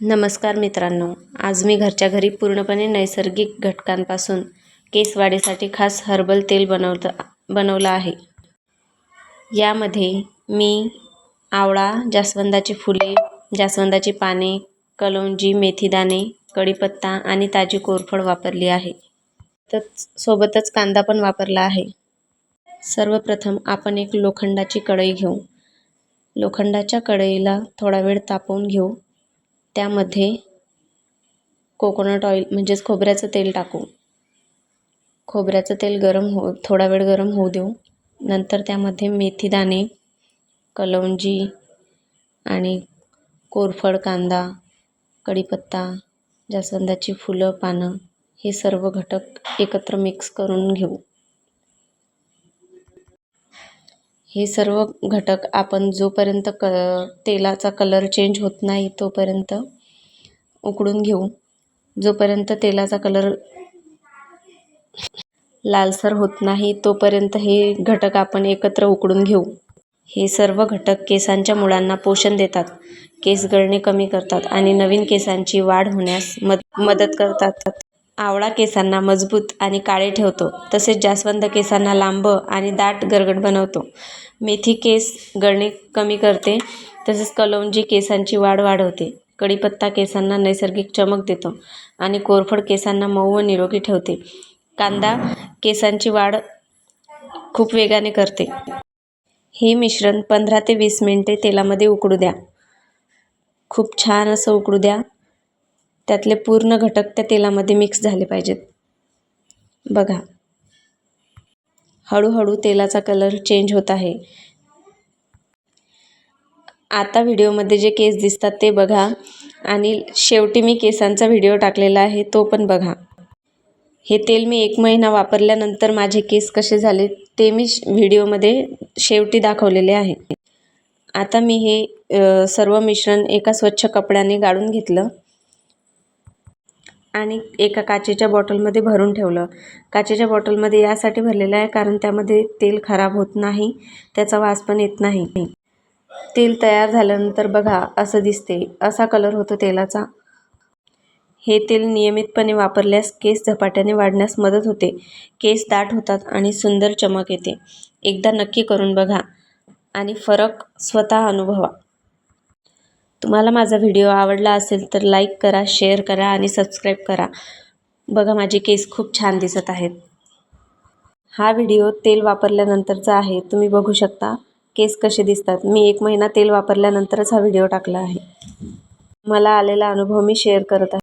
नमस्कार मित्रांनो, आज मी घरच्या घरी पूर्णपणे नैसर्गिक घटकांपासून केस वाढीसाठी खास हर्बल तेल बनवलं आहे. यामध्ये मी आवळा, जास्वंदाची फुले, जास्वंदाची पाने, कलौंजी, मेथीदाणे, कढीपत्ता आणि ताजी कोरफड वापरली आहे. सोबतच कांदा पण वापरला आहे. सर्वप्रथम आपण एक लोखंडाची कढई घेऊ. लोखंडाच्या कढईला थोडा वेळ तापवून घेऊ. त्यामध्ये कोकोनट ऑइल म्हणजेच खोबऱ्याचं तेल टाकू. खोबऱ्याचं तेल थोडा वेळ गरम होऊ देऊ. नंतर त्यामध्ये मेथीदाणे, कलौंजी आणि कोरफड, कांदा, कढीपत्ता, जास्वंदाची फुलं, पानं हे सर्व घटक एकत्र मिक्स करून घेऊ. हे सर्व घटक आपण जोपर्यंत तेलाचा कलर चेंज होत नाही तोपर्यंत उकळून घेऊ. जोपर्यंत तेलाचा कलर लालसर होत नाही तोपर्यंत हे घटक आपण एकत्र उकळून घेऊ. हे सर्व घटक केसांच्या मुळांना पोषण देतात, केस गळणे कमी करतात आणि नवीन केसांची वाढ होण्यास मदत करतात. आवळा केसांना मजबूत आणि काळे ठेवतो, तसेच जास्वंद केसांना लांब आणि दाट गरगट बनवतो. मेथी केस गळणे कमी करते, तसेच कलौंजी केसांची वाढ वाढवते. कढीपत्ता केसांना नैसर्गिक चमक देतो आणि कोरफड केसांना मऊ व निरोगी ठेवते. कांदा केसांची वाढ खूप वेगाने करते. हे मिश्रण 15 ते 20 मिनिटे तेलामध्ये उकळू द्या. खूप छान असं उकळू द्या. त्यातले पूर्ण घटक त्या तेलामध्ये मिक्स झाले पाहिजेत. बघा, हळूहळू तेलाचा कलर चेंज होत आहे. आता व्हिडिओमध्ये जे केस दिसतात ते बघा आणि शेवटी मी केसांचा व्हिडिओ टाकलेला आहे तो पण बघा. हे तेल मी 1 महिना वापरल्यानंतर माझे केस कसे झाले ते मी व्हिडिओमध्ये शेवटी दाखवलेले आहे. आता मी हे सर्व मिश्रण एका स्वच्छ कपड्याने गाळून घेतलं आणि एका काचेच्या बॉटलमध्ये भरून ठेवलं. काचेच्या बॉटलमध्ये यासाठी भरलेलं आहे कारण त्यामध्ये तेल खराब होत नाही, त्याचा वास पण येत नाही. तेल तयार झाल्यानंतर बघा असं दिसते, असा कलर होतो तेलाचा. हे तेल नियमितपणे वापरल्यास केस झपाट्याने वाढण्यास मदत होते, केस दाट होतात आणि सुंदर चमक येते. एकदा नक्की करून बघा आणि फरक स्वतः अनुभवा. तुम्हाला माझा व्हिडिओ आवडला असेल तर लाईक करा, शेअर करा आणि सबस्क्राईब करा. बघा, माझे केस खूप छान दिसत आहेत. हा व्हिडिओ तेल वापरल्यानंतरचा आहे. तुम्ही बघू शकता केस कसे दिसतात. मी 1 महिना तेल वापरल्यानंतरच हा व्हिडिओ टाकला आहे. मला आलेला अनुभव मी शेअर करत आहे.